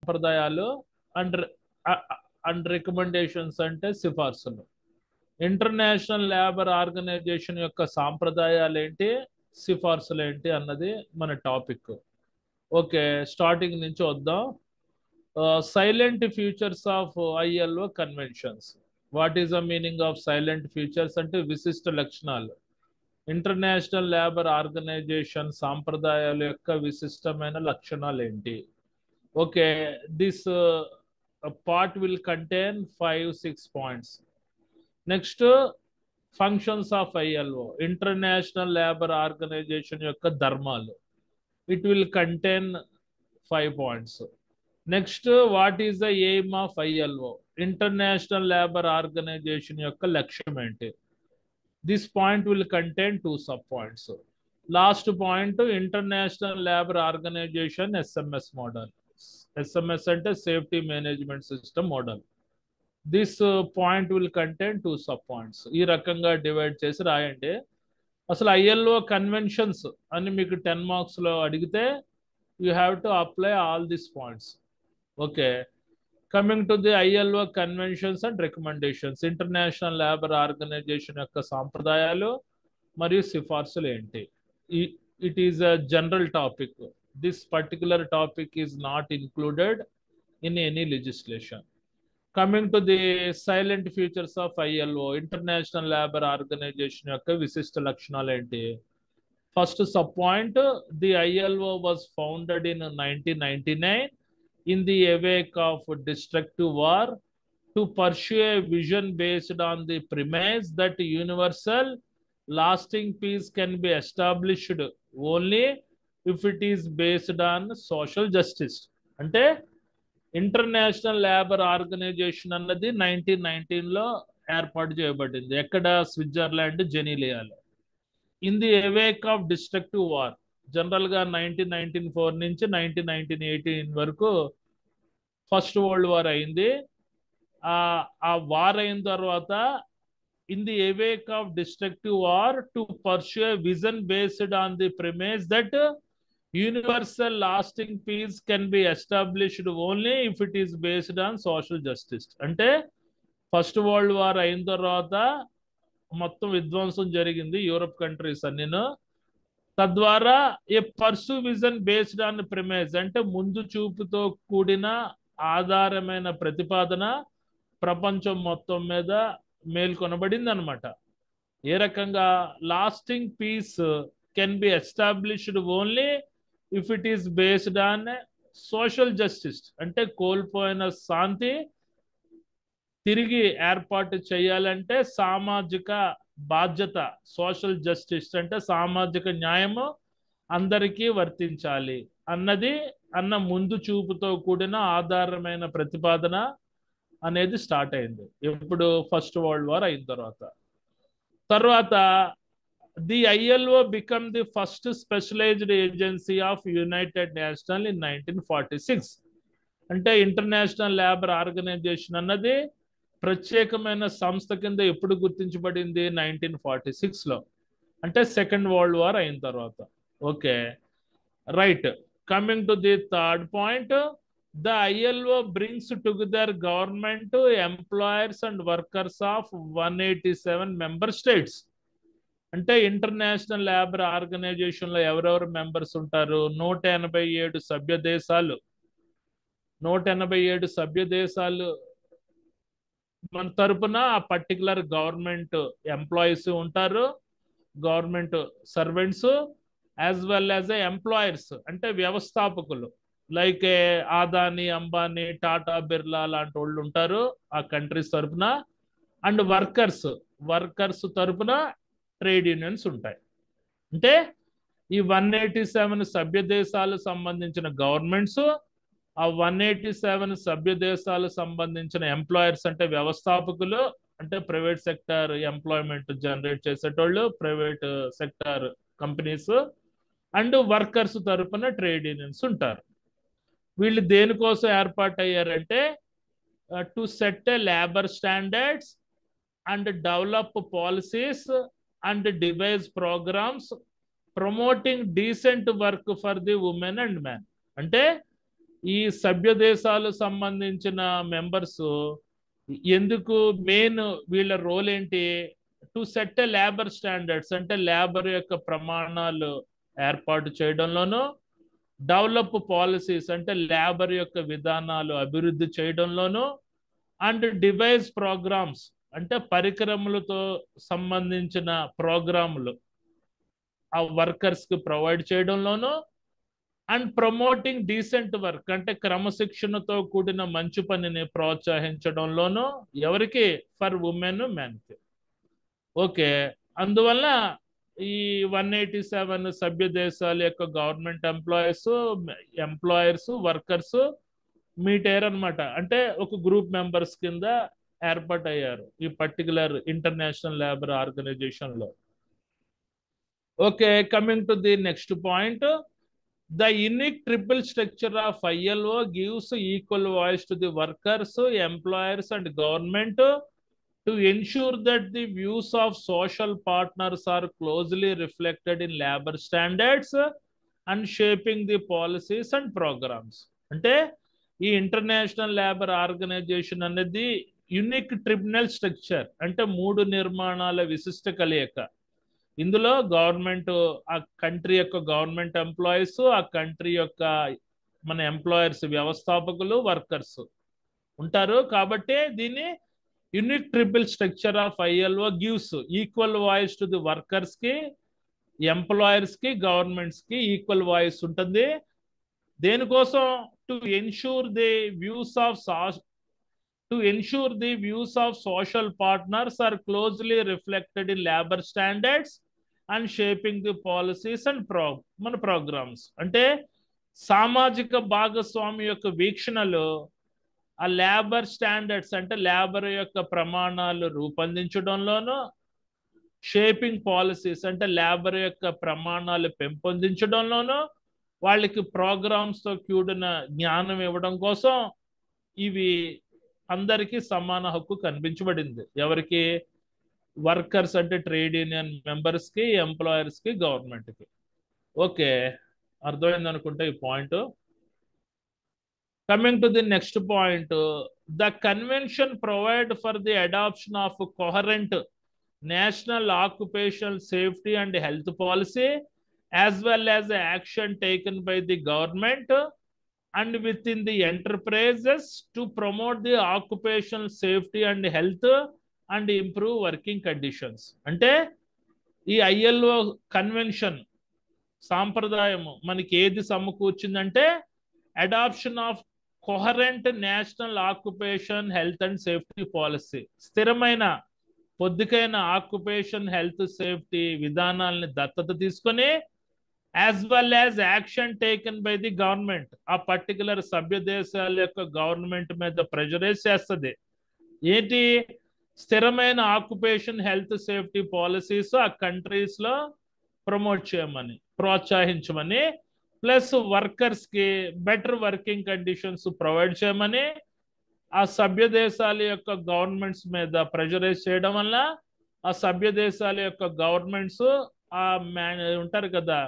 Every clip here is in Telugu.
సంప్రదాయాలు అండ్ అండ్ రికమెండేషన్స్ అంటే సిఫార్సులు. ఇంటర్నేషనల్ లేబర్ ఆర్గనైజేషన్ యొక్క సాంప్రదాయాలు ఏంటి, సిఫార్సులు ఏంటి అన్నది మన టాపిక్. ఓకే, స్టార్టింగ్ నుంచి వద్దాం. Silent features of ILO conventions. What is the meaning of silent futures అంటే విశిష్ట లక్షణాలు. ఇంటర్నేషనల్ లేబర్ ఆర్గనైజేషన్ సాంప్రదాయాల యొక్క విశిష్టమైన లక్షణాలు ఏంటి? Okay, this part will contain 5-6 points. Next, functions of ILO, international labour organisation యొక్క ధర్మాలు. It will contain 5 points. Next, what is the aim of ILO, international labour organisation యొక్క లక్ష్యం ఏంటి? This point will contain 2 sub points. Last point, international labour organisation SMS model. SMS అంటే safety management system model. This point will contain 2 sub points. ఈ రకంగా డివైడ్ చేసి రాయండి. అసలు ఐఎల్ఓ కన్వెన్షన్స్ అని మీకు 10 మార్క్స్లో అడిగితే you have to apply all these points. Okay, coming to the ILO conventions and recommendations, International labour organisation యొక్క సాంప్రదాయాలు మరియు సిఫార్సులు ఏంటి? It is a general topic. This particular topic is not included in any legislation. Coming to the salient features of ILO, international labour organisation యొక్క విశిష్ట లక్షణాలు ఏంటి? First sub point, the ILO was founded in 1999 in the wake of destructive war to pursue a vision based on the premise that universal lasting peace can be established only if it is based on social justice. అంటే ఇంటర్నేషనల్ లేబర్ ఆర్గనైజేషన్ అన్నది 1919లో ఏర్పాటు చేయబడింది. ఎక్కడ? స్విట్జర్లాండ్ జెనీలియాలో. In the awake of destructive war, జనరల్గా 1994 నుంచి 1918 వరకు ఫస్ట్ వరల్డ్ వార్ అయింది. ఆ వార్ అయిన తర్వాత in the awake of destructive war to pursue vision based on the premise that universal lasting peace can be established only if it is based on social justice. అంటే ఫస్ట్ వరల్డ్ వార్ అయిన తర్వాత మొత్తం విధ్వంసం జరిగింది యూరోప్ కంట్రీస్ అన్నిను. తద్వారా a pursue vision based on premise అంటే ముందు చూపుతో కూడిన ఆధారమైన ప్రతిపాదన ప్రపంచం మొత్తం మీద మేల్కొనబడింది అనమాట. ఏ రకంగా? Lasting peace can be established only if it is based on social justice. అంటే కోల్పోయిన శాంతి తిరిగి ఏర్పాటు చేయాలంటే సామాజిక బాధ్యత, సోషల్ జస్టిస్ అంటే సామాజిక న్యాయము అందరికీ వర్తించాలి అన్న ముందు చూపుతో కూడిన ఆధారమైన ప్రతిపాదన అనేది స్టార్ట్ అయింది. ఎప్పుడు? ఫస్ట్ వరల్డ్ వార్ అయిన తర్వాత the ILO become the first specialised agency of United National in 1946. అంటే ఇంటర్నేషనల్ లేబర్ ఆర్గనైజేషన్ అన్నది ప్రత్యేకమైన సంస్థ కింద ఎప్పుడు గుర్తించబడింది? 1946లో, అంటే సెకండ్ వరల్డ్ వార్ అయిన తర్వాత. Okay, right. Coming to the third point, the ILO brings together government, employers and workers of 187 member states. అంటే ఇంటర్నేషనల్ లేబర్ ఆర్గనైజేషన్లో ఎవరెవరు మెంబర్స్ ఉంటారు? 187 సభ్య దేశాలు. 187 సభ్య దేశాలు మన తరపున ఆ పర్టికులర్ గవర్నమెంట్ ఎంప్లాయీస్ ఉంటారు, government servants, as well as employers అంటే వ్యవస్థాపకులు. లైక్ ఆదాని, అంబానీ, టాటా, బిర్లా లాంటి వాళ్ళు ఉంటారు ఆ కంట్రీస్ తరపున. అండ్ వర్కర్స్ తరపున ట్రేడ్ యూనియన్స్ ఉంటాయి. అంటే ఈ 187 సభ్య దేశాలకు సంబంధించిన గవర్నమెంట్స్, ఆ 187 సభ్య దేశాలకు సంబంధించిన ఎంప్లాయర్స్ అంటే వ్యవస్థాపకులు, అంటే ప్రైవేట్ సెక్టార్ ఎంప్లాయ్మెంట్ జనరేట్ చేసేటోళ్ళు, private sector companies, and workers తరపున ట్రేడ్ యూనియన్స్ ఉంటారు. వీళ్ళు దేనికోసం ఏర్పాటు అయ్యారంటే to set a labour standards and develop policies and devise programmes promoting decent work for the women and man. అంటే ఈ సభ్య దేశాలు సంబంధించిన మెంబర్స్ ఎందుకు మెయిన్ వీళ్ళ రోల్ ఏంటి? To set a labour standards అంటే లేబర్ యొక్క ప్రమాణాలు ఏర్పాటు చేయడంలోనూ, డెవలప్ పాలసీస్ అంటే లేబర్ యొక్క విధానాలు అభివృద్ధి చేయడంలోనూ, అండ్ డివైస్ ప్రోగ్రామ్స్ అంటే పరికరములతో సంబంధించిన ప్రోగ్రాములు ఆ వర్కర్స్ కి ప్రొవైడ్ చేయడంలోనూ, అండ్ ప్రమోటింగ్ డీసెంట్ వర్క్ అంటే క్రమశిక్షణతో కూడిన మంచి పనిని ప్రోత్సహించడంలోనూ, ఎవరికి? For women మెన్కి. ఓకే, అందువల్ల ఈ 187 సభ్య దేశాల యొక్క గవర్నమెంట్ ఎంప్లాయర్స్ వర్కర్స్ మీట్ అయ్యారు అనమాట. అంటే ఒక గ్రూప్ మెంబర్స్ కింద ఏర్పాటయ్యారు ఈ పర్టికులర్ ఇంటర్నేషనల్ లేబర్ ఆర్గనైజేషన్ లో. Okay, coming to the next point. The unique triple structure of ILO gives equal voice to the workers, employers, and government to ensure that the views of social partners are closely reflected in labor standards and shaping the policies and programs. అంటే ఈ ఇంటర్నేషనల్ లేబర్ ఆర్గనైజేషన్ అనేది యునిక్ ట్రిబ్యునల్ స్ట్రక్చర్ అంటే 3 నిర్మాణాల విశిష్ట కలయిక. ఇందులో గవర్నమెంట్, ఆ కంట్రీ యొక్క గవర్నమెంట్ ఎంప్లాయీస్, ఆ కంట్రీ యొక్క మన ఎంప్లాయర్స్ వ్యవస్థాపకులు, వర్కర్స్ ఉంటారు. కాబట్టి దీన్ని unique triple structure of ILO gives equal voice to the workers కి, ఎంప్లాయర్స్ కి, గవర్నమెంట్స్ కి ఈక్వల్ వాయిస్ ఉంటుంది. దేనికోసం? To ensure the views of social partners are closely reflected in labor standards and shaping the policies and మన ప్రోగ్రామ్స్. అంటే సామాజిక భాగస్వామి యొక్క వీక్షణలు ఆ లేబర్ స్టాండర్డ్స్ అంటే లేబర్ యొక్క ప్రమాణాలు రూపొందించడంలోనూ, షేపింగ్ పాలసీస్ అంటే లేబర్ యొక్క ప్రమాణాలు పెంపొందించడంలోనూ, వాళ్ళకి ప్రోగ్రామ్స్ తో కూడిన జ్ఞానం ఇవ్వడం కోసం ఇవి అందరికీ సమాన హక్కు కనిపించబడింది. ఎవరికి? వర్కర్స్ అంటే ట్రేడ్ యూనియన్ మెంబర్స్ కి, ఎంప్లాయర్స్ కి, గవర్నమెంట్ కి. ఓకే, అర్థమైంది అనుకుంటే ఈ point. Coming to the next point. The convention provide for the adoption of coherent national occupational safety and health policy as well as action taken by the government and within the enterprises to promote the occupational safety and health and improve working conditions. అంటే ఈ ILO కన్వెన్షన్ సాంప్రదాయము మనకి ఏది సమకూర్చిందంటే adoption of coherent national occupation health and safety policy. స్థిరమైన పొద్దుకైన ఆక్యుపేషన్ హెల్త్ సేఫ్టీ విధానాలని దత్తత తీసుకొని, as well as action taken by the government ఆ పర్టికులర్ సభ్య దేశాల యొక్క గవర్నమెంట్ మీద ప్రెజరైజ్ చేస్తుంది. ఏంటి? స్థిరమైన ఆక్యుపేషన్ హెల్త్ సేఫ్టీ పాలసీస్ ఆ కంట్రీస్ లో ప్రమోట్ చేయమని, ప్రోత్సహించమని, ప్లస్ వర్కర్స్ కి బెటర్ వర్కింగ్ కండిషన్స్ ప్రొవైడ్ చేయమని ఆ సభ్య దేశాల యొక్క గవర్నమెంట్స్ మీద ప్రెజరైజ్ చేయడం వల్ల ఆ సభ్య దేశాల యొక్క గవర్నమెంట్స్ ఆ ఉంటారు కదా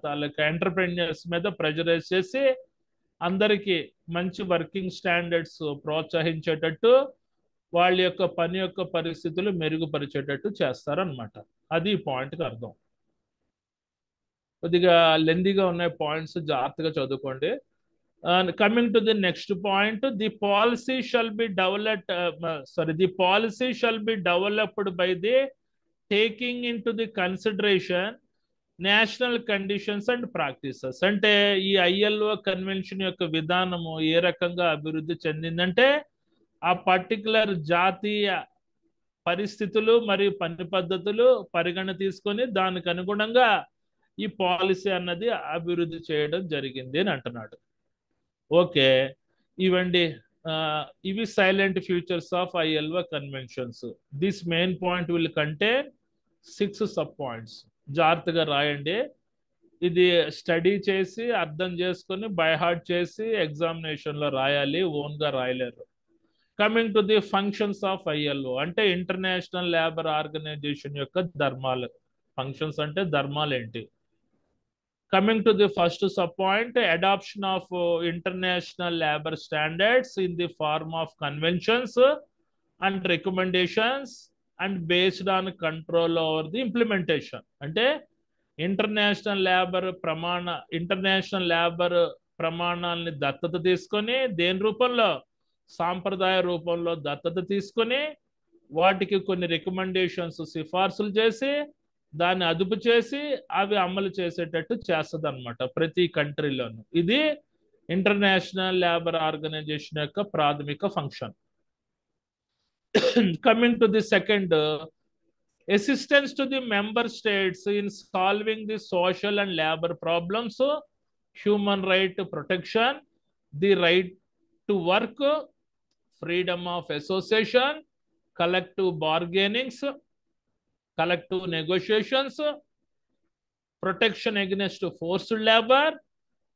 తాలూకా ఎంటర్ప్రెన్యూర్స్ మీద ప్రెజరైజ్ చేసి అందరికీ మంచి వర్కింగ్ స్టాండర్డ్స్ ప్రోత్సహించేటట్టు, వాళ్ళ యొక్క పని యొక్క పరిస్థితులు మెరుగుపరిచేటట్టు చేస్తారనమాట. అది ఈ పాయింట్కి అర్థం. కొద్దిగా లెందీగా ఉన్నాయి పాయింట్స్, జాగ్రత్తగా చదువుకోండి. Coming to the next point. The policy shall be developed by the taking in to the consideration national conditions and practices. అంటే ఈ ILO కన్వెన్షన్ యొక్క విధానము ఏ రకంగా అభివృద్ధి చెందిందంటే ఆ పర్టికులర్ జాతీయ పరిస్థితులు మరియు పని పద్ధతులు పరిగణ తీసుకొని దానికి అనుగుణంగా ఈ పాలసీ అన్నది అభివృద్ధి చేయడం జరిగింది అని అంటున్నాడు. ఓకే, ఇవండి ఇవి silent features of ILO conventions. This main point will contain 6 sub points. జాగ్రత్తగా రాయండి. ఇది స్టడీ చేసి అర్థం చేసుకొని బై హార్ట్ చేసి ఎగ్జామినేషన్ లో రాయాలి, ఓన్ గా రాయలేరు. Coming to the functions of ILO అంటే ఇంటర్నేషనల్ లేబర్ ఆర్గనైజేషన్ యొక్క ధర్మాలు. ఫంక్షన్స్ అంటే ధర్మాలు ఏంటి? Coming to the first sub-point, adoption of international labor standards in the form of conventions and recommendations and based on control over the implementation. అంటే ఇంటర్నేషనల్ లేబర్ ప్రమాణాలని దత్తత తీసుకొని దేని రూపంలో సాంప్రదాయ రూపంలో దత్తత తీసుకొని వాటికి కొన్ని రికమెండేషన్స్ సిఫార్సులు చేసి దాన్ని అదుపు చేసి అవి అమలు చేసేటట్టు చేస్తుంది అనమాట ప్రతి కంట్రీలోనూ. ఇది ఇంటర్నేషనల్ లేబర్ ఆర్గనైజేషన్ యొక్క ప్రాథమిక function. Coming to the second, assistance to the member states in solving the social and labor problems, human right protection, the right to work, freedom of association, collective bargainings, collective negotiations, protection against forced labor,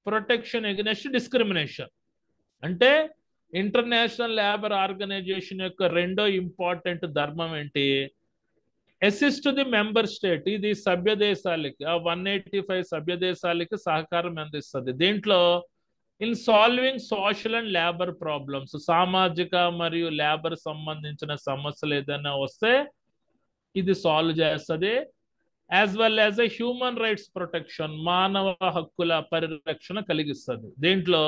protection against discrimination. అంటే ఇంటర్నేషనల్ లేబర్ ఆర్గనైజేషన్ యొక్క రెండో ఇంపార్టెంట్ ధర్మం ఏంటి? Assist the member state. ఇది సభ్య దేశాలకి 185 సభ్య దేశాలకి సహకారం అందిస్తుంది. దీంట్లో in solving social and labour problems, సామాజిక మరియు లేబర్ సంబంధించిన సమస్యలు ఏదైనా వస్తే ఇది సాల్వ్ చేస్తుంది. As well as a human rights protection, మానవ హక్కుల పరిరక్షణ కలిగిస్తుంది. దీంట్లో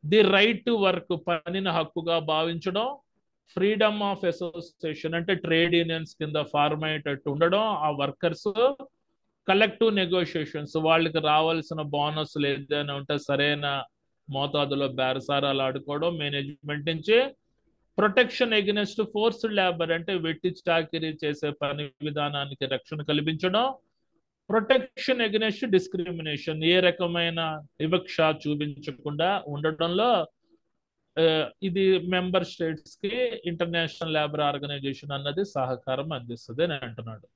ది రైట్ టు వర్క్, పనిని హక్కుగా భావించడం, ఫ్రీడమ్ ఆఫ్ అసోసియేషన్ అంటే ట్రేడ్ యూనియన్స్ కింద ఫార్మ్ అయ్యేటట్టు ఉండడం ఆ వర్కర్స్, కలెక్టివ్ నెగోషియేషన్స్, వాళ్ళకి రావాల్సిన బోనస్లు ఏదైనా ఉంటే సరైన మోతాదులో బేరసారాలు ఆడుకోవడం మేనేజ్మెంట్ నుంచి, ప్రొటెక్షన్ ఎగెన్స్ట్ ఫోర్స్డ్ లేబర్ అంటే వెట్టి చాకిరీ చేసే పని విధానానికి రక్షణ కల్పించడం, ప్రొటెక్షన్ ఎగెన్స్ట్ డిస్క్రిమినేషన్, ఏ రకమైన వివక్ష చూపించకుండా ఉండడంలో ఇది మెంబర్ స్టేట్స్ కి ఇంటర్నేషనల్ లేబర్ ఆర్గనైజేషన్ అన్నది సహకారం అందిస్తుంది అని అంటున్నాడు.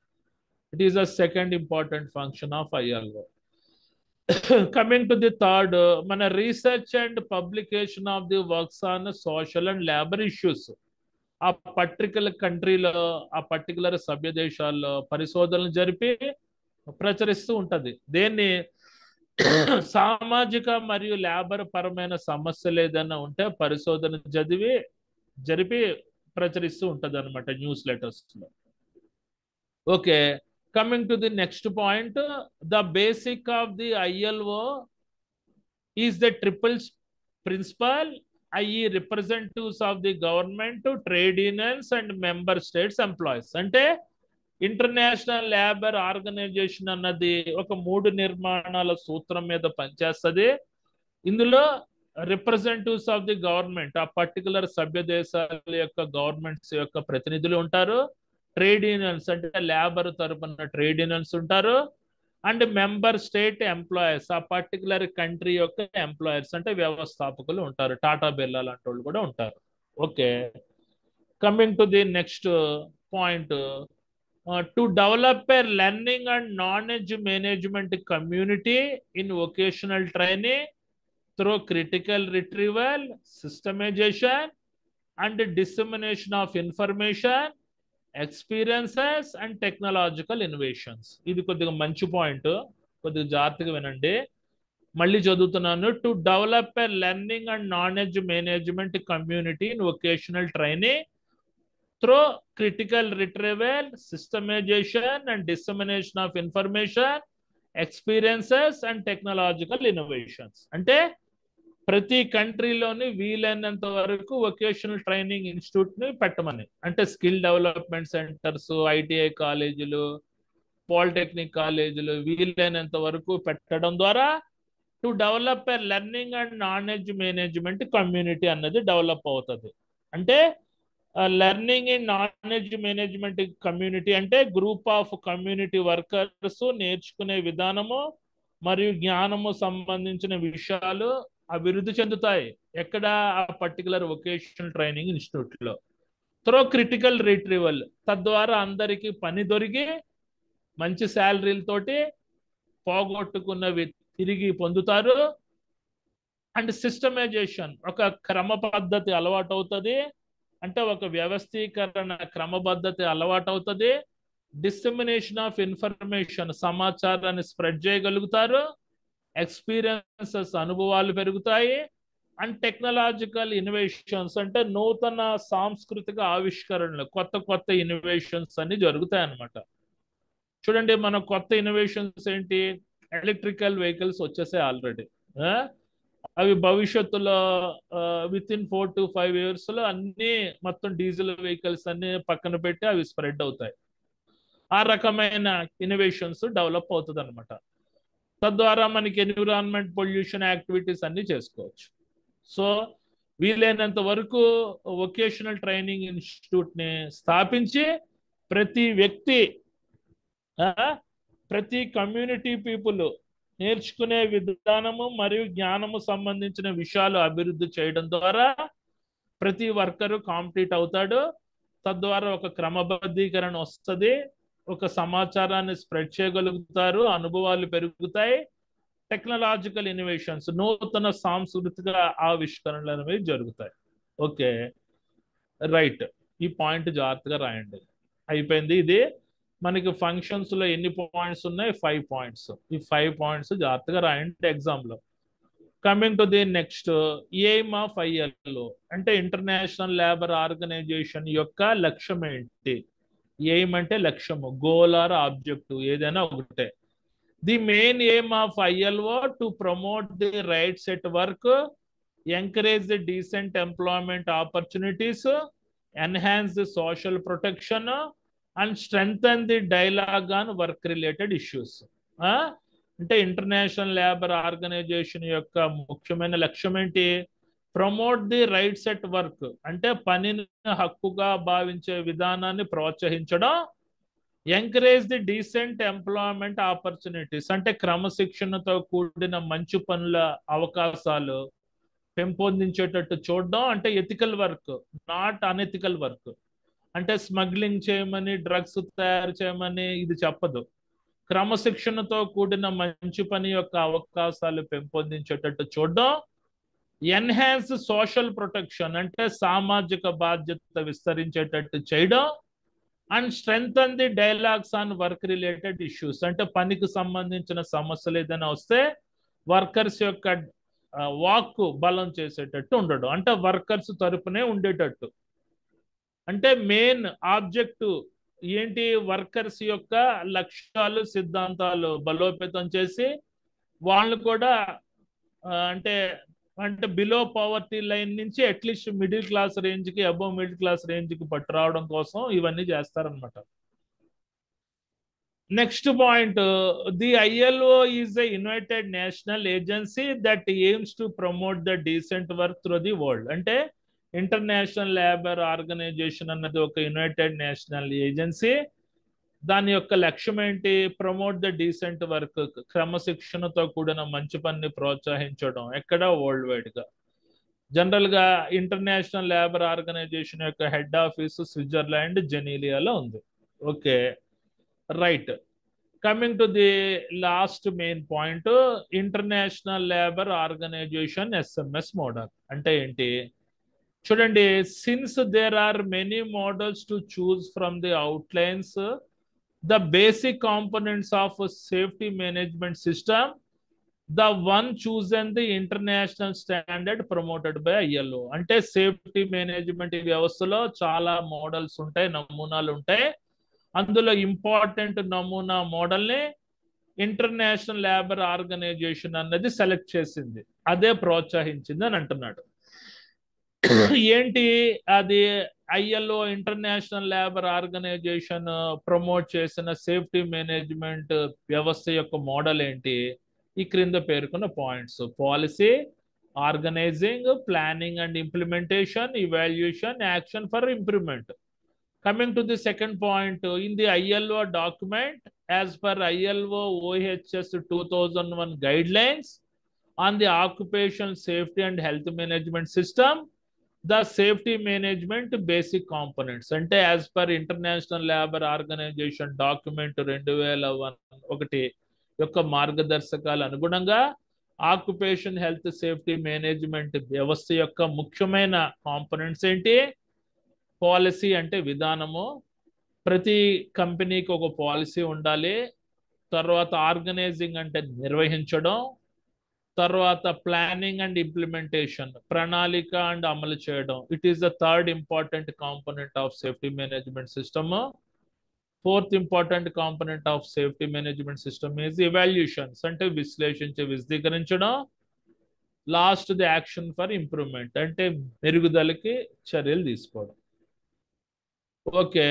It is a second important function of ILO. Coming to the third, మన research and publication of the works on social and labour issues. ఆ పర్టికులర్ కంట్రీలో ఆ పర్టికులర్ సభ్య దేశాల్లో పరిశోధనలు జరిపి ప్రచురిస్తూ ఉంటది. దేన్ని సామాజిక మరియు లేబర్ పరమైన సమస్యలు ఏదైనా ఉంటే పరిశోధన జరిపి ప్రచురిస్తూ ఉంటది అనమాట న్యూస్ లెటర్స్ లో. Okay, coming to the next point, the basic of the ILO is the triple principle, i.e. Representatives of the government, trade unions and member states employees. అంటే ఇంటర్నేషనల్ లేబర్ ఆర్గనైజేషన్ అన్నది ఒక 3 నిర్మాణాల సూత్రం మీద పనిచేస్తుంది. ఇందులో రిప్రజెంటేటివ్స్ ఆఫ్ ది గవర్నమెంట్, ఆ పర్టికులర్ సభ్య దేశాల యొక్క గవర్నమెంట్స్ యొక్క ప్రతినిధులు ఉంటారు, ట్రేడ్ యూనియన్స్ అంటే లేబర్ తరపున ట్రేడ్ యూనియన్స్ ఉంటారు, అండ్ మెంబర్ స్టేట్ ఎంప్లాయర్స్, ఆ పర్టికులర్ కంట్రీ యొక్క ఎంప్లాయర్స్ అంటే వ్యవస్థాపకులు ఉంటారు, టాటా బిర్లా లాంటి వాళ్ళు కూడా ఉంటారు. Okay, coming to the next point, to develop a learning and knowledge management community in vocational training through critical retrieval, systemization and dissemination of information, experiences and technological innovations. ఇది కొద్దిగా మంచి పాయింట్, కొద్దిగా జాగ్రత్తగా వినండి. మళ్ళీ చదువుతున్నాను. To develop a learning and knowledge management community in vocational training through critical retrieval, systemization and dissemination of information, experiences and technological innovations. అంటే ప్రతి కంట్రీలోని వీలైనంత వరకు వొకేషనల్ ట్రైనింగ్ ఇన్స్టిట్యూట్ ని పెట్టమని, అంటే స్కిల్ డెవలప్మెంట్ సెంటర్స్, ITI కాలేజీలు, పాలిటెక్నిక్ కాలేజీలు వీలైనంత వరకు పెట్టడం ద్వారా to develop a learning and knowledge management community అన్నది డెవలప్ అవుతుంది. అంటే learning and knowledge management community అంటే గ్రూప్ ఆఫ్ కమ్యూనిటీ వర్కర్స్ నేర్చుకునే విధానము మరియు జ్ఞానము సంబంధించిన విషయాలు అభివృద్ధి చెందుతాయి. ఎక్కడ? ఆ పర్టికులర్ వొకేషనల్ ట్రైనింగ్ ఇన్స్టిట్యూట్ లో. త్రో క్రిటికల్ రిట్రీవల్, తద్వారా అందరికీ పని దొరికి మంచి శాలరీలతోటి పోగొట్టుకున్నవి తిరిగి పొందుతారు. అండ్ సిస్టమైజేషన్, ఒక క్రమ పద్ధతి అలవాటు అవుతుంది, అంటే ఒక వ్యవస్థీకరణ క్రమబద్ధత అలవాటు అవుతుంది. డిస్సెమినేషన్ ఆఫ్ ఇన్ఫర్మేషన్, సమాచారాన్ని స్ప్రెడ్ చేయగలుగుతారు. ఎక్స్పీరియన్సెస్ అనుభవాలు పెరుగుతాయి, అండ్ టెక్నాలజికల్ ఇన్నోవేషన్స్ అంటే నూతన సాంస్కృతిక ఆవిష్కరణలు, కొత్త కొత్త ఇన్నోవేషన్స్ అన్ని జరుగుతాయి అన్నమాట. చూడండి, మన కొత్త ఇన్నోవేషన్స్ ఏంటి? ఎలక్ట్రికల్ వెహికల్స్ వచ్చేసాయి ఆల్రెడీ. అవి భవిష్యత్తులో విత్ ఇన్ 4 to 5 years లో అన్ని మొత్తం డీజిల్ వెహికల్స్ అన్ని పక్కన పెట్టి అవి స్ప్రెడ్ అవుతాయి. ఆ రకమైన ఇన్నోవేషన్స్ డెవలప్ అవుతుంది అనమాట. తద్వారా మనకి ఎన్విరాన్మెంట్ పొల్యూషన్ యాక్టివిటీస్ అన్ని చేసుకోవచ్చు. సో వీలైనంత వరకు వొకేషనల్ ట్రైనింగ్ ఇన్స్టిట్యూట్ని స్థాపించి ప్రతి వ్యక్తి, ప్రతి కమ్యూనిటీ పీపుల్ నేర్చుకునే విధానము మరియు జ్ఞానము సంబంధించిన విషయాలు అభివృద్ధి చేయడం ద్వారా ప్రతి వర్కరు కాంప్లీట్ అవుతాడు. తద్వారా ఒక క్రమబద్ధీకరణ వస్తుంది, ఒక సమాచారాన్ని స్ప్రెడ్ చేయగలుగుతారు, అనుభవాలు పెరుగుతాయి, టెక్నాలజికల్ ఇన్నోవేషన్స్, నూతన సాంస్కృతిక ఆవిష్కరణలు అనేవి జరుగుతాయి. Okay, right. ఈ పాయింట్ జాగ్రత్తగా రాయండి. అయిపోయింది. ఇది మనకి ఫంక్షన్స్ లో ఎన్ని పాయింట్స్ ఉన్నాయి? 5 పాయింట్స్. ఈ 5 పాయింట్స్ జాగ్రత్తగా రాయండి ఎగ్జామ్ లో. Coming to the next, aim of ILO అంటే ఇంటర్నేషనల్ లేబర్ ఆర్గనైజేషన్ యొక్క లక్ష్యం ఏంటి? ఎయిమ్ అంటే లక్ష్యము, గోల్ ఆర్ ఆబ్జెక్టివ్ ఏదైనా ఒకటే. The main aim of ILO to promote the rights at work, encourage the decent employment opportunities, enhance the social protection and strengthen the dialogue on work related issues. అంటే ఇంటర్నేషనల్ లేబర్ ఆర్గనైజేషన్ యొక్క ముఖ్యమైన లక్ష్యం ఏంటి? Promote the rights at work అంటే పనిని హక్కుగా భావించే విధానాన్ని ప్రోత్సహించడం, encourage the decent employment opportunities అంటే క్రమశిక్షణతో కూడిన మంచి పనుల అవకాశాలు పెంపొందించేటట్టు చూడడం, అంటే ethical work, not unethical work. అంటే స్మగ్లింగ్ చేయమని, డ్రగ్స్ తయారు చేయమని ఇది చెప్పదు. క్రమశిక్షణతో కూడిన మంచి పని యొక్క అవకాశాలు పెంపొందించేటట్టు చూడడం, ఎన్హాన్స్ సోషల్ ప్రొటెక్షన్ అంటే సామాజిక బాధ్యత విస్తరించేటట్టు చేయడం, and strengthen the dialogues on work related issues అంటే పనికి సంబంధించిన సమస్యలు ఏదైనా వస్తే వర్కర్స్ యొక్క వాక్ బలం చేసేటట్టు ఉండడం, అంటే వర్కర్స్ తరపునే ఉండేటట్టు. అంటే మెయిన్ ఆబ్జెక్టివ్ ఏంటి? వర్కర్స్ యొక్క లక్ష్యాలు, సిద్ధాంతాలు బలోపేతం చేసి వాళ్ళు కూడా అంటే అంటే బిలో పవర్టీ లైన్ నుంచి అట్లీస్ట్ మిడిల్ క్లాస్ రేంజ్కి, అబోవ్ మిడిల్ క్లాస్ రేంజ్కి పట్టురావడం కోసం ఇవన్నీ చేస్తారనమాట. Next point, the ILO is a United national agency that AIIMS to promote the decent work through the world. అంటే ఇంటర్నేషనల్ లేబర్ ఆర్గనైజేషన్ అన్నది ఒక యునైటెడ్ నేషనల్ ఏజెన్సీ. దాని యొక్క లక్ష్యం ఏంటి? ప్రమోట్ ద డీసెంట్ వర్క్, క్రమశిక్షణతో కూడిన మంచి పనిని ప్రోత్సహించడం. ఎక్కడ? వరల్డ్ వైడ్ గా. జనరల్ గా ఇంటర్నేషనల్ లేబర్ ఆర్గనైజేషన్ యొక్క హెడ్ ఆఫీస్ స్విట్జర్లాండ్ జెనీలియాలో ఉంది. Okay, right. Coming to the last main point, international labour organisation SMS model అంటే ఏంటి? చూడండి, since there are many models to choose from the outlines, the basic components of a safety management system, the one chosen the international standard promoted by ILO. అంటే సేఫ్టీ మేనేజ్మెంట్ వ్యవస్థలో చాలా మోడల్స్ ఉంటాయి, నమూనాలు ఉంటాయి. అందులో ఇంపార్టెంట్ నమూనా మోడల్ని ఇంటర్నేషనల్ లేబర్ ఆర్గనైజేషన్ అన్నది సెలెక్ట్ చేసింది, అదే ప్రోత్సహించింది అని అంటున్నాడు. ఏంటి అది? ILO international labour Organization promote చేసిన సేఫ్టీ మేనేజ్మెంట్ వ్యవస్థ యొక్క మోడల్ ఏంటి? ఈ క్రింద పేర్కొన్న points: policy, organising, planning and implementation, evaluation, action for improvement. Coming to the second point, in the ILO document as per ILO OHS 2001 guidelines on the occupational safety and health management system, the safety management basic components అంటే as per International labour Organization document 2001 యొక్క మార్గదర్శకాల అనుగుణంగా ఆక్యుపేషన్ హెల్త్ సేఫ్టీ మేనేజ్మెంట్ వ్యవస్థ యొక్క ముఖ్యమైన కాంపోనెంట్స్ ఏంటి? పాలసీ అంటే విధానము, ప్రతి కంపెనీకి ఒక పాలసీ ఉండాలి. తర్వాత ఆర్గనైజింగ్ అంటే నిర్వహించడం, తర్వాత ప్లానింగ్ అండ్ ఇంప్లిమెంటేషన్, ప్రణాళిక అండ్ అమలు చేయడం. It is the third important component of safety management system. Fourth important component of safety management system is evaluations, అంటే విశ్లేషించి విశదీకరించడం. Last the action for improvement, అంటే మెరుగుదలకి చర్యలు తీసుకోవడం. ఓకే,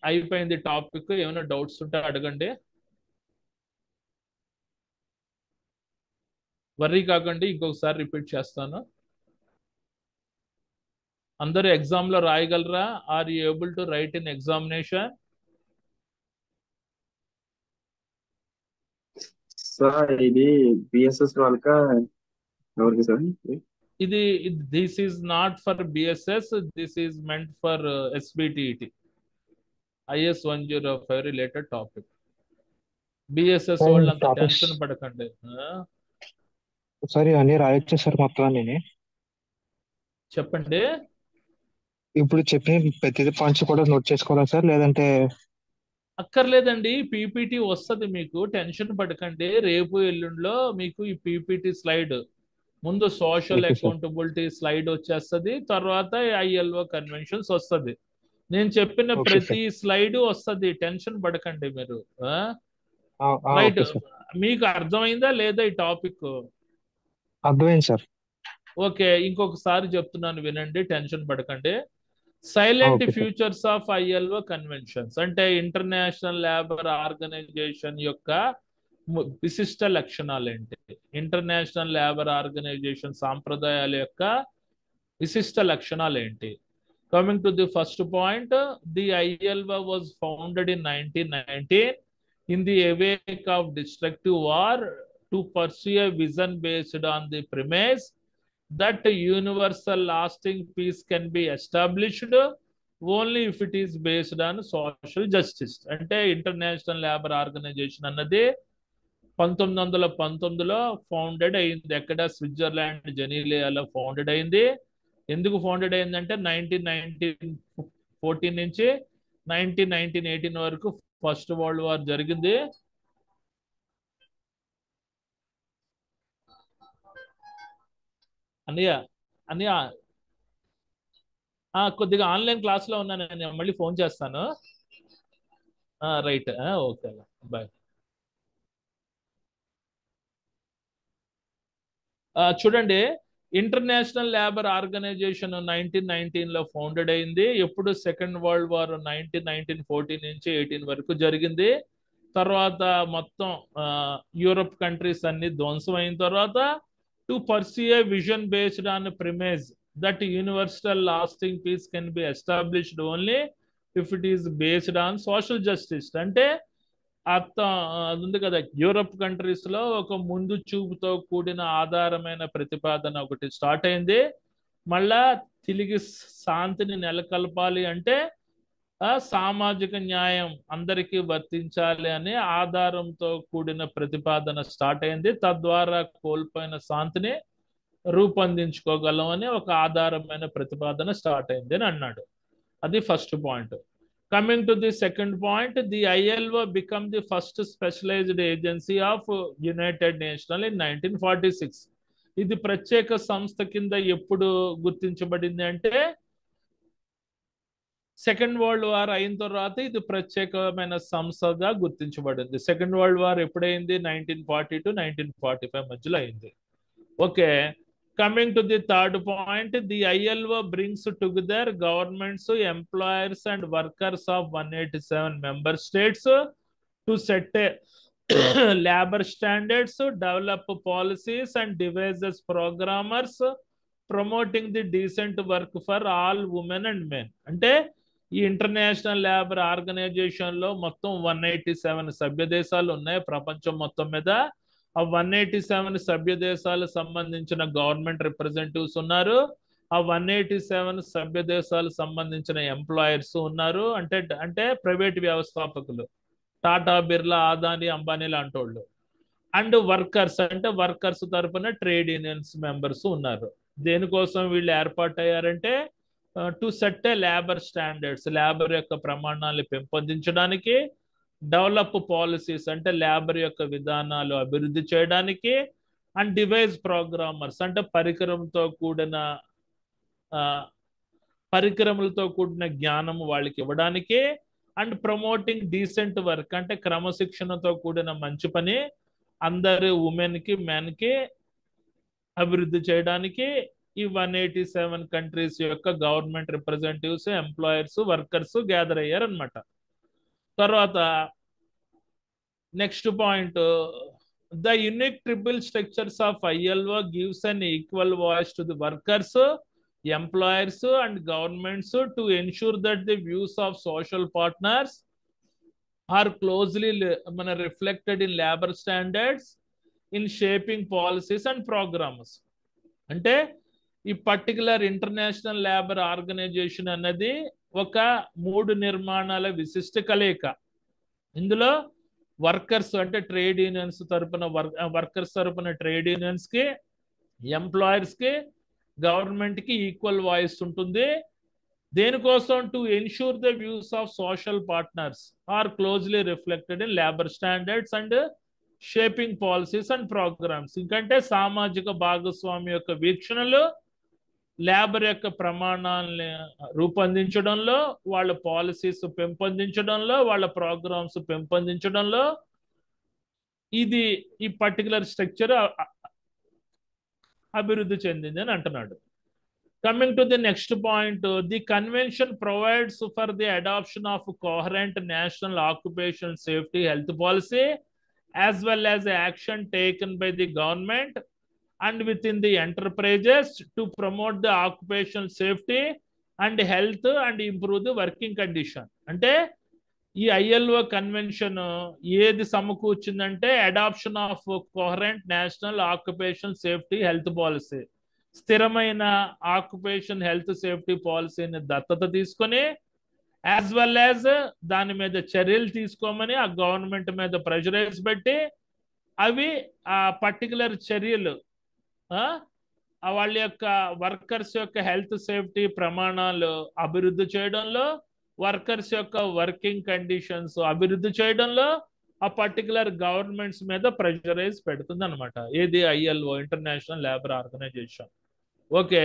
అయిపోయింది టాపిక్. ఏమైనా డౌట్స్ ఉంటే అడగండి. వర్రీ కాకండి, ఇంకొకసారి రిపీట్ చేస్తాను. అందరూ ఎగ్జామ్ లో రాయగలరా? Are you able to write in examination? Sir ఇది బిఎస్ఎస్ వాళ్ళక ఎవరికి సార్? ఇది this is not for BSS, this is meant for SBTET, IS 105 related topic. BSS వాళ్ళు అంత టాపిక్స్ టెన్షన్ పడకండి. సార్ ఇవన్నీ రాయొచ్చు సార్ మొత్తం అన్ని? చెప్పండి. ఇప్పుడు చెప్పిన ప్రతి పాయింట్స్ కూడా నోట్ చేసుకోవాలా సార్, లేదంటే? అక్కర్లేదండి, పీపీటీ వస్తుంది మీకు, టెన్షన్ పడకండి. రేపు ఎల్లుండిలో మీకు ఈ పీపీటీ స్లైడ్, ముందు social okay sir. Accountability slide వచ్చేస్తుంది, తర్వాత ILO కన్వెన్షన్స్ వస్తుంది. నేను చెప్పిన ఓకే ప్రతి సార్. స్లైడ్ వస్తుంది, టెన్షన్ పడకండి మీరు. Right, okay sir. మీకు అర్థమైందా లేదా ఈ టాపిక్? అర్థమైంది సార్. ఓకే, ఇంకొకసారి చెప్తున్నాను వినండి, టెన్షన్ పడకండి. Silent okay sir. Features of ILO conventions, అంటే ఇంటర్నేషనల్ లేబర్ ఆర్గనైజేషన్ యొక్క విశిష్ట లక్షణాలు ఏంటి? ఇంటర్నేషనల్ లేబర్ ఆర్గనైజేషన్ సాంప్రదాయాల యొక్క విశిష్ట లక్షణాలు ఏంటి? Coming to the first point, the ILO was founded in 1919 in the wake of destructive war to pursue a vision based on the premise that universal lasting peace can be established only if it is based on social justice. అంటే ఇంటర్నేషనల్ లేబర్ ఆర్గనైజేషన్ అన్నది 1919లో ఫౌండెడ్ అయింది. ఎక్కడ? స్విట్జర్లాండ్ జెనీవాలో ఫౌండెడ్ అయింది. ఎందుకు ఫౌండెడ్ అయిందంటే 1914 నుంచి 1918 వరకు ఫస్ట్ వరల్డ్ వార్ జరిగింది. అన్నయ్య అన్నయ్య కొద్దిగా ఆన్లైన్ క్లాస్లో ఉన్నాను, నేను మళ్ళీ ఫోన్ చేస్తాను. Right, okay, bye. చూడండి, ఇంటర్నేషనల్ లేబర్ ఆర్గనైజేషన్ 1919లో ఫౌండెడ్ అయింది. ఎప్పుడు? సెకండ్ వరల్డ్ వార్ 1914 నుంచి 18 వరకు జరిగింది. తర్వాత మొత్తం యూరోప్ కంట్రీస్ అన్ని ధ్వంసం అయిన తర్వాత, to pursue a vision based on premise that universal lasting peace can be established only if it is based on social justice. అంటే అది ఉంది కదా, యూరప్ కంట్రీస్ లో ఒక ముందు చూపుతో కూడిన ఆధారమైన ప్రతిపాదన ఒకటి స్టార్ట్ అయింది. మళ్ళా తిరిగి శాంతిని నెలకొల్పాలి అంటే సామాజిక న్యాయం అందరికీ వర్తించాలి అనే ఆధారంతో కూడిన ప్రతిపాదన స్టార్ట్ అయింది. తద్వారా కోల్పోయిన శాంతిని రూపొందించుకోగలం అని ఒక ఆధారమైన ప్రతిపాదన స్టార్ట్ అయింది అని అన్నాడు. అది first point. Coming to the second point, the ILO became the first specialized agency of United Nations in 1946. ఇది ప్రత్యేక సంస్థ కింద ఎప్పుడు గుర్తించబడింది అంటే సెకండ్ వరల్డ్ వార్ అయిన తర్వాత ఇది ప్రత్యేకమైన సంస్థగా గుర్తించబడింది. సెకండ్ వరల్డ్ వార్ ఎప్పుడైంది? 1940 to 1945 మధ్యలో అయింది. Okay, coming to the third point, the ILO brings together governments, employers and workers of 187 member states to set labor standards, develop policies and devises programmers promoting the decent work for all women and men. అంటే ఈ ఇంటర్నేషనల్ లేబర్ ఆర్గనైజేషన్ లో మొత్తం 187 సభ్య దేశాలు ఉన్నాయి ప్రపంచం మొత్తం మీద. ఆ 187 సభ్య దేశాలకు సంబంధించిన గవర్నమెంట్ రిప్రజెంటేటివ్స్ ఉన్నారు. ఆ 187 సభ్య దేశాలకు సంబంధించిన ఎంప్లాయర్స్ ఉన్నారు. అంటే ప్రైవేట్ వ్యవస్థాపకులు, టాటా, బిర్లా, అదానీ, అంబానీ లాంటి వాళ్ళు. అండ్ వర్కర్స్, అంటే వర్కర్స్ తరపున ట్రేడ్ యూనియన్స్ మెంబర్స్ ఉన్నారు. దేనికోసం వీళ్ళు ఏర్పాటయ్యారంటే to set a labour standards, labour యొక్క ప్రమాణాలు పెంపొందించడానికి, డెవలప్ పాలసీస్ అంటే లేబర్ యొక్క విధానాలు అభివృద్ధి చేయడానికి, అండ్ డివైస్ ప్రోగ్రామర్స్ అంటే పరికరములతో కూడిన జ్ఞానం వాళ్ళకి ఇవ్వడానికి, అండ్ ప్రమోటింగ్ డీసెంట్ వర్క్ అంటే క్రమశిక్షణతో కూడిన మంచి పని అందరి ఉమెన్కి మెన్కి అభివృద్ధి చేయడానికి ఈ 187 కంట్రీస్ యొక్క government representatives, employers, workers gather అయ్యారు అనమాట. తర్వాత next point, the unique triple structures of ILO gives an equal voice to the workers, employers and governments to ensure that the views of social partners are closely reflected in labor standards in shaping policies and programs. అంటే ఈ పర్టికులర్ ఇంటర్నేషనల్ లేబర్ ఆర్గనైజేషన్ అన్నది ఒక 3 నిర్మాణాల విశిష్ట కలయిక. ఇందులో వర్కర్స్ అంటే ట్రేడ్ యూనియన్స్ తరపున వర్కర్స్ తరపున ట్రేడ్ యూనియన్స్కి, ఎంప్లాయర్స్కి, గవర్నమెంట్కి ఈక్వల్ వాయిస్ ఉంటుంది. దేనికోసం? To ensure the views of social partners are closely reflected in labour standards and shaping policies and programmes. ఇంకంటే సామాజిక భాగస్వామి యొక్క వీక్షణలు లేబర్ యొక్క ప్రమాణాలని రూపొందించడంలో, వాళ్ళ పాలసీస్ పెంపొందించడంలో, వాళ్ళ ప్రోగ్రామ్స్ పెంపొందించడంలో ఇది ఈ పర్టికులర్ స్ట్రక్చర్ అభివృద్ధి చెందింది అని అంటున్నాడు. Coming to the next point, the convention provides for the adoption of coherent national occupation safety health policy as well as action taken by the government and with in the enterprises to promote the occupational safety and health and improve the working condition. అంటే ఈ ILO కన్వెన్షన్ ఏది సమకూర్చిందంటే adoption of coherent national occupation safety health policy, స్థిరమైన ఆక్యుపేషన్ హెల్త్ సేఫ్టీ పాలసీని దత్తత తీసుకొని యాజ్ వెల్ యాజ్ దాని మీద చర్యలు తీసుకోమని ఆ గవర్నమెంట్ మీద ప్రెషరైజ్ పెట్టి అవి ఆ పర్టికులర్ చర్యలు వాళ్ళ యొక్క వర్కర్స్ యొక్క హెల్త్ సేఫ్టీ ప్రమాణాలు అభివృద్ధి చేయడంలో, వర్కర్స్ యొక్క వర్కింగ్ కండిషన్స్ అభివృద్ధి చేయడంలో ఆ పర్టికులర్ గవర్నమెంట్స్ మీద ప్రెషరైజ్ పెడుతుంది అనమాట. ఏది? ILO, International labour Organization. Okay,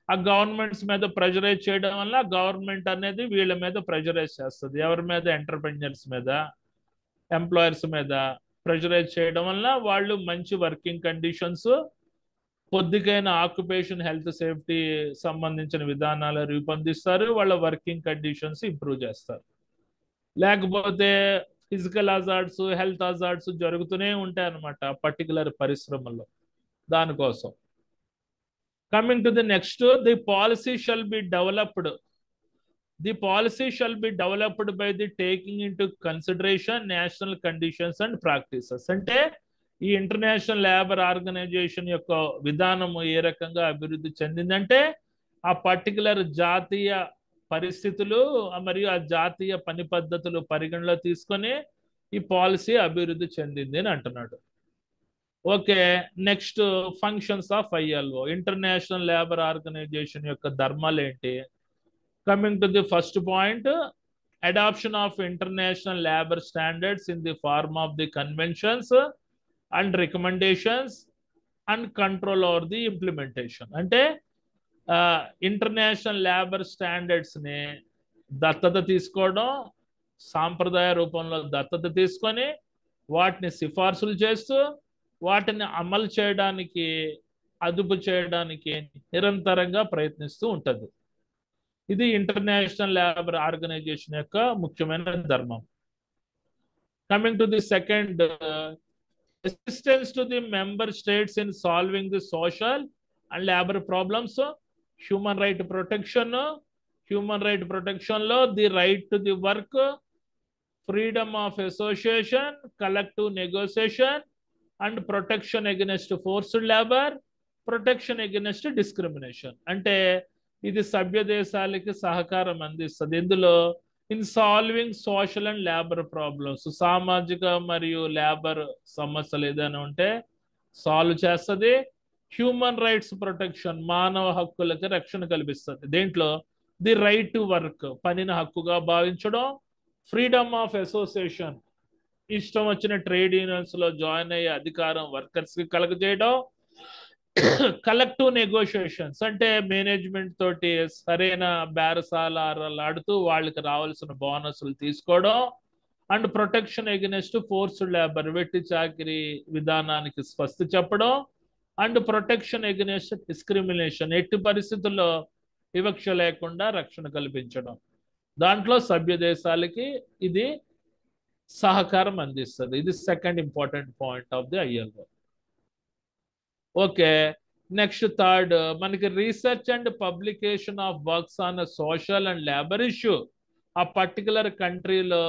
ఆ గవర్నమెంట్స్ మీద ప్రెషరైజ్ చేయడం వల్ల గవర్నమెంట్ అనేది వీళ్ళ మీద ప్రెషరైజ్ చేస్తుంది. ఎవరి మీద? ఎంటర్ప్రెన్యూర్స్ మీద, ఎంప్లాయర్స్ మీద ప్రెషరైజ్ చేయడం వల్ల వాళ్ళు మంచి వర్కింగ్ కండిషన్స్, పొద్దుకైన ఆక్యుపేషన్ హెల్త్ సేఫ్టీ సంబంధించిన విధానాలు రూపొందిస్తారు, వాళ్ళ వర్కింగ్ కండిషన్స్ ఇంప్రూవ్ చేస్తారు. లేకపోతే ఫిజికల్ హజార్డ్స్, హెల్త్ హజార్డ్స్ జరుగుతూనే ఉంటాయి అన్నమాట పర్టికులర్ పరిశ్రమల్లో. దానికోసం coming to the next, the policy shall be developed. The policy shall be developed by the taking in to consideration national conditions and practices. అంటే ఈ ఇంటర్నేషనల్ లేబర్ ఆర్గనైజేషన్ యొక్క విధానము ఏ రకంగా అభివృద్ధి చెందిందంటే ఆ పర్టికులర్ జాతీయ పరిస్థితులు మరియు ఆ జాతీయ పని పద్ధతులు పరిగణలో తీసుకొని ఈ పాలసీ అభివృద్ధి చెందింది అని అంటున్నాడు. Okay, next functions of ILO, International labour organisation యొక్క ధర్మాలు ఏంటి? Coming to the first point, adoption of international labour standards in the form of the conventions and recommendations and control over the implementation. అంటే ఇంటర్నేషనల్ లేబర్ స్టాండర్డ్స్ని దత్తత తీసుకోవడం, సాంప్రదాయ రూపంలో దత్తత తీసుకొని వాటిని సిఫార్సులు చేస్తూ వాటిని అమలు చేయడానికి, అదుపు చేయడానికి నిరంతరంగా ప్రయత్నిస్తూ ఉంటుంది. ఇది ఇంటర్నేషనల్ లేబర్ ఆర్గనైజేషన్ యొక్క ముఖ్యమైన ధర్మం. Coming to the second, assistance to the member states in solving the social and labor problems, human right protection lo the right to the work, freedom of association, collective negotiation and protection against forced labor, protection against discrimination. అంటే ఇది సభ్య దేశాలకి సహకారం అందిస్తుంది. ఇందులో in solving social and labour problems, సామాజిక మరియు లేబర్ సమస్యలు ఏదైనా ఉంటే సాల్వ్ చేస్తుంది. హ్యూమన్ రైట్స్ ప్రొటెక్షన్, మానవ హక్కులకి రక్షణ కల్పిస్తుంది. దేంట్లో? ది రైట్ టు వర్క్, పనిని హక్కుగా భావించడం. ఫ్రీడమ్ ఆఫ్ అసోసియేషన్, ఇష్టం వచ్చిన ట్రేడ్ యూనియన్స్ లో జాయిన్ అయ్యే అధికారం వర్కర్స్ కి కలగజేయడం. కలెక్టివ్ నెగోషియేషన్స్ అంటే మేనేజ్మెంట్ తోటి సరైన బేరసాలాడుతూ వాళ్ళకి రావాల్సిన బోనస్లు తీసుకోవడం. And protection against forced labour, వెట్టి చాకిరీ విధానానికి స్వస్తి చెప్పడం. అండ్ ప్రొటెక్షన్ ఎగెనిస్ట్ డిస్క్రిమినేషన్, ఎట్టి పరిస్థితుల్లో వివక్ష లేకుండా రక్షణ కల్పించడం. దాంట్లో సభ్య దేశాలకి ఇది సహకారం అందిస్తుంది. ఇది second important point of the ILO. Okay, next third మనకి research and publication of works on social and labour issue. ఆ పర్టికులర్ కంట్రీలో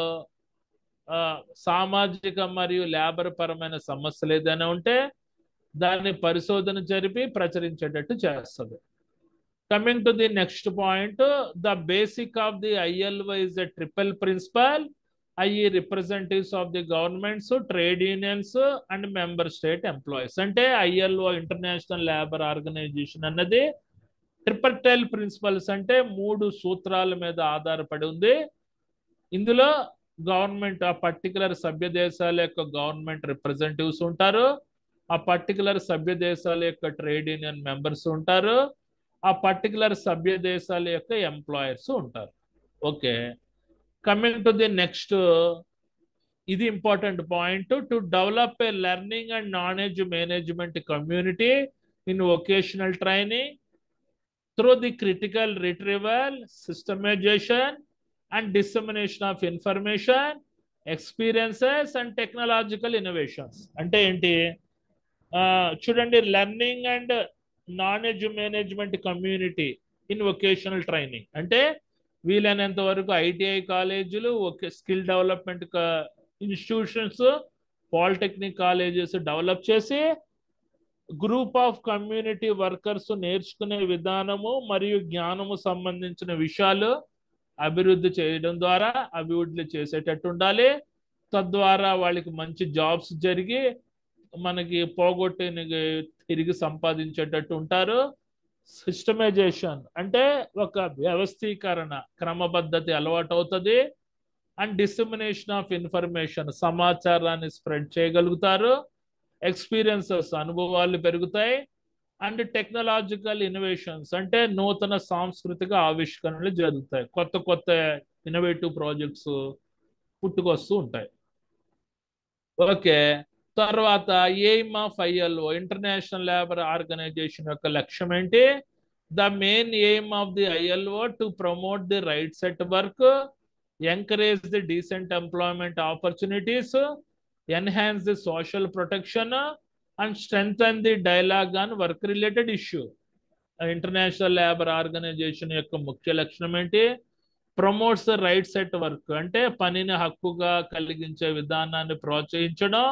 సామాజిక మరియు లేబర్ పరమైన సమస్యలు ఏదైనా ఉంటే దాన్ని పరిశోధన జరిపి ప్రచురించేటట్టు చేస్తుంది. Coming to the next point, the basic of the ILO is a triple principle, i.e. Representatives of the governments, trade unions and member state employees. అంటే ILO ఇంటర్నేషనల్ లేబర్ ఆర్గనైజేషన్ అన్నది ట్రిపర్టైల్ ప్రిన్సిపల్స్ అంటే 3 సూత్రాల మీద ఆధారపడి ఉంది. ఇందులో గవర్నమెంట్, ఆ పర్టికులర్ సభ్య దేశాల యొక్క గవర్నమెంట్ రిప్రజెంటేటివ్స్ ఉంటారు, ఆ పర్టికులర్ సభ్య దేశాల యొక్క ట్రేడ్ యూనియన్ మెంబర్స్ ఉంటారు, ఆ పర్టికులర్ సభ్య దేశాల యొక్క ఎంప్లాయర్స్ ఉంటారు. Okay, coming to the next, ఇది important point, to develop a learning and knowledge management community in vocational training through the critical retrieval, systemization and dissemination of information, experiences and technological innovations. అంటే ఏంటి చూడండి, learning and knowledge management community in vocational training అంటే వీలైనంత వరకు ITI కాలేజీలు, skill development institutions, polytechnic colleges develop చేసి గ్రూప్ ఆఫ్ కమ్యూనిటీ వర్కర్స్ నేర్చుకునే విధానము మరియు జ్ఞానము సంబంధించిన విషయాలు అభివృద్ధి చేయడం ద్వారా అభివృద్ధి చేసేటట్టు ఉండాలి. తద్వారా వాళ్ళకి మంచి జాబ్స్ జరిగి మనకి పోగొట్టిన తిరిగి సంపాదించేటట్టు ఉంటారు. సిస్టమైజేషన్ అంటే ఒక వ్యవస్థీకరణ, క్రమపద్ధతి అలవాటు అవుతుంది. అండ్ డిసెమినేషన్ ఆఫ్ ఇన్ఫర్మేషన్, సమాచారాన్ని స్ప్రెడ్ చేయగలుగుతారు. ఎక్స్పీరియన్సెస్, అనుభవాలు పెరుగుతాయి. అండ్ టెక్నాలజికల్ ఇన్నోవేషన్స్ అంటే నూతన సాంస్కృతిక ఆవిష్కరణలు జరుగుతాయి, కొత్త కొత్త ఇన్నోవేటివ్ ప్రాజెక్ట్స్ పుట్టుకొస్తూ ఉంటాయి. ఓకే, తర్వాత aim of ILO International labour organisation యొక్క లక్ష్యం ఏంటి? The main aim of the ILO to promote the rights at work, encourage the decent employment opportunities, enhance the social protection and strengthen the dialogue on work related issue. International labour organisation యొక్క ముఖ్య లక్షణం ఏంటి? Promotes the rights at work అంటే పనిని హక్కుగా కలిగించే విధానాన్ని ప్రోత్సహించడం.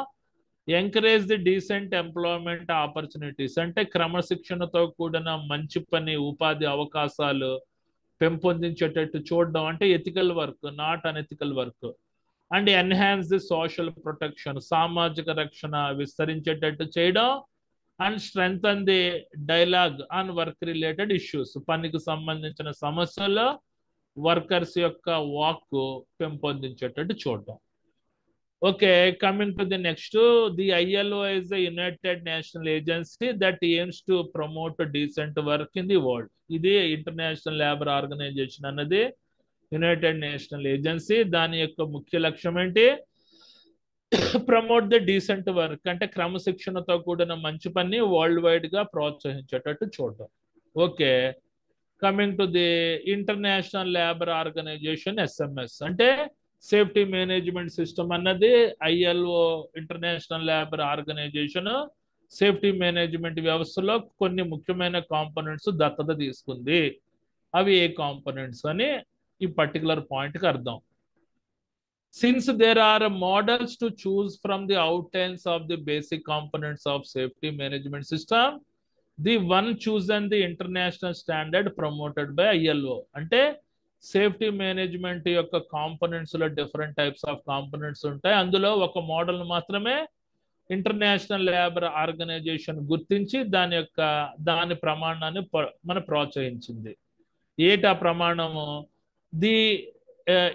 Encourage the decent employment opportunities అంటే క్రమశిక్షణతో కూడిన మంచి పని, ఉపాధి అవకాశాలు పెంపొందించేటట్టు చూడడం, అంటే ethical work, not unethical work. And enhance the social protection సామాజిక రక్షణ విస్తరించేటట్టు చేయడం. And strengthen the dialogue on work related issues పనికి సంబంధించిన సమస్యల్లో వర్కర్స్ యొక్క వాక్ పెంపొందించేటట్టు చూడడం. Okay, coming to the next, the ILO is a United National agency that aims to promote decent work in the world. ఇది ఇంటర్నేషనల్ లేబర్ ఆర్గనైజేషన్ అన్నది యునైటెడ్ నేషనల్ ఏజెన్సీ. దాని యొక్క ముఖ్య లక్ష్యం ఏంటి? ప్రమోట్ ది డీసెంట్ వర్క్ అంటే క్రమశిక్షణతో కూడిన మంచి పని వరల్డ్ వైడ్ గా ప్రోత్సహించేటట్టు చూడడం. Okay, coming to the International labour Organization SMS అంటే సేఫ్టీ మేనేజ్మెంట్ సిస్టమ్ అన్నది ILO International labour Organization safety management వ్యవస్థలో కొన్ని ముఖ్యమైన కాంపోనెంట్స్ దత్తత తీసుకుంది. అవి ఏ కాంపోనెంట్స్ అని ఈ పర్టికులర్ పాయింట్కి అర్థం. Since there are models to choose from the outlines of the basic components of safety management system, the one chosen the international standard promoted by ILO. అంటే సేఫ్టీ మేనేజ్మెంట్ యొక్క కాంపోనెంట్స్ లో డిఫరెంట్ టైప్స్ ఆఫ్ కాంపోనెంట్స్ ఉంటాయి. అందులో ఒక మోడల్ మాత్రమే ఇంటర్నేషనల్ లేబర్ ఆర్గనైజేషన్ గుర్తించి దాని ప్రమాణాన్ని మన ప్రోత్సహించింది. ఏటా ప్రమాణము?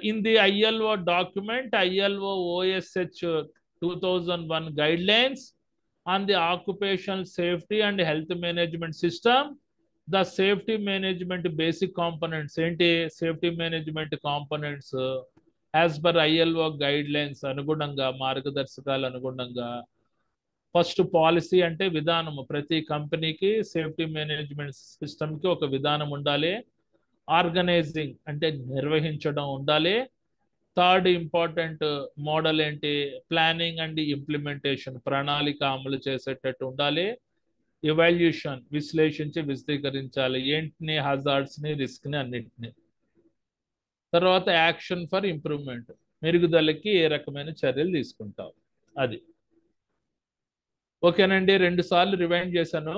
in the ILO document, ILO OSH 2001 guidelines, on the occupational safety and health management system. The safety management basic components ఏంటి safety management components as per ILO guidelines అనుగుణంగా మార్గదర్శకాలు అనుగుణంగా ఫస్ట్ పాలసీ అంటే విధానము ప్రతి కంపెనీకి సేఫ్టీ మేనేజ్మెంట్ సిస్టమ్కి ఒక విధానం ఉండాలి ఆర్గనైజింగ్ అంటే నిర్వహించడం ఉండాలి థర్డ్ ఇంపార్టెంట్ మోడల్ ఏంటి ప్లానింగ్ అండ్ ఇంప్లిమెంటేషన్ ప్రణాళిక అమలు చేసేటట్టు ఉండాలి ఎవాల్యూషన్ విశ్లేషించి విశదీకరించాలి ఏంటిని హజార్డ్స్ని రిస్క్ని అన్నింటిని తర్వాత యాక్షన్ ఫర్ ఇంప్రూవ్మెంట్ మెరుగుదలకి ఏ రకమైన చర్యలు తీసుకుంటాం అది ఓకేనండి 2 సార్లు రివైండ్ చేశాను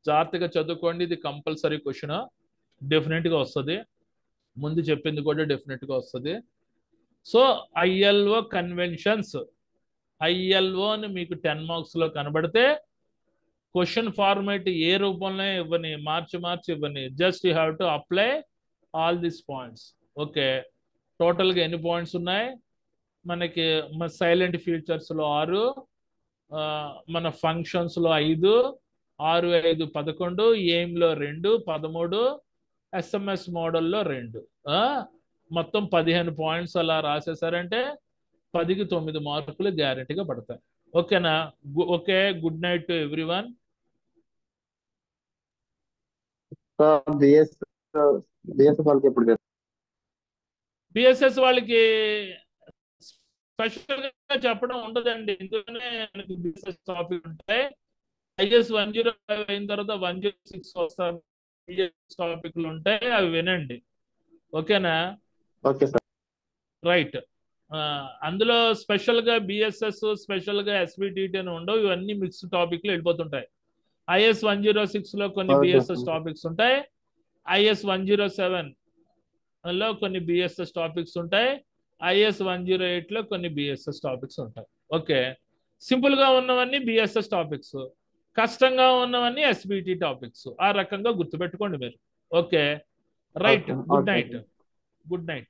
జాగ్రత్తగా చదువుకోండి ఇది కంపల్సరీ క్వశ్చన్ డెఫినెట్గా వస్తుంది ముందు చెప్పింది కూడా డెఫినెట్గా వస్తుంది సో ILO కన్వెన్షన్స్ ILOని మీకు 10 మార్క్స్లో కనబడితే క్వశ్చన్ ఫార్మేట్ ఏ రూపంలో ఇవ్వని మార్చి ఇవ్వని just you have to apply all these points okay టోటల్గా ఎన్ని పాయింట్స్ ఉన్నాయి మనకి సైలెంట్ ఫీచర్స్లో 6 మన ఫంక్షన్స్లో 5 6 5 11 ఎయిమ్లో 2 13 SMS మోడల్లో 2 మొత్తం 15 పాయింట్స్ అలా రాసేసారంటే 10కి 9 మార్కులు గ్యారెంటీగా పడతాయి ఓకేనా okay good night to everyone BSS వాళ్ళకి స్పెషల్ గా చెప్పడం ఉండదండి ఎందుకంటే మనకి బిఎస్ఎస్ టాపిక్ ఉంటాయి IS 105 అయిన తర్వాత 106 వస్తారు టాపిక్లు ఉంటాయి అవి వినండి ఓకేనా ఓకే సార్ రైట్ అందులో స్పెషల్ గా బిఎస్ఎస్ స్పెషల్ గా SBTT అని ఉండవు ఇవన్నీ మిక్స్ టాపిక్లు వెళ్ళిపోతుంటాయి IS 106 లో కొన్ని బిఎస్ఎస్ టాపిక్స్ ఉంటాయి IS 107 లో కొన్ని బిఎస్ఎస్ టాపిక్స్ ఉంటాయి IS 108 లో కొన్ని బిఎస్ఎస్ టాపిక్స్ ఉంటాయి ఓకే సింపుల్ గా ఉన్నవన్నీ బిఎస్ఎస్ టాపిక్స్ కష్టంగా ఉన్నవన్నీ SBT టాపిక్స్ ఆ రకంగా గుర్తుపెట్టుకోండి మీరు ఓకే రైట్ గుడ్ నైట్